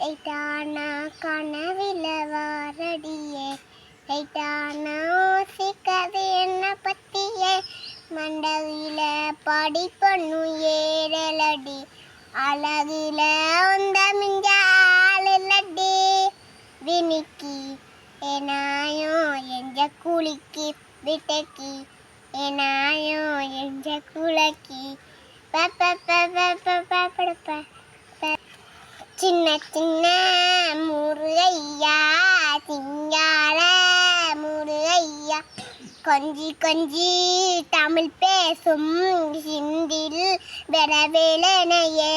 ஐட்டானா கனவில வாரடியே ஐட்டானா ஓசிக்காது என்ன பத்தியே மண்டவில படிப்பண்ணு ஏறலடி அழகுல உந்த மிஞ்ச ஆளடி வினிக்கி ஏனாயோ எஞ்ச குளிக்கி விட்டக்கி ஏனாயோ எஞ்ச குலக்கி சின்ன சின்ன முருகையா சிங்கார முருகையா கொஞ்சி கொஞ்சி தமிழ் பேசும் ஹிந்தில் வெறவேலனையே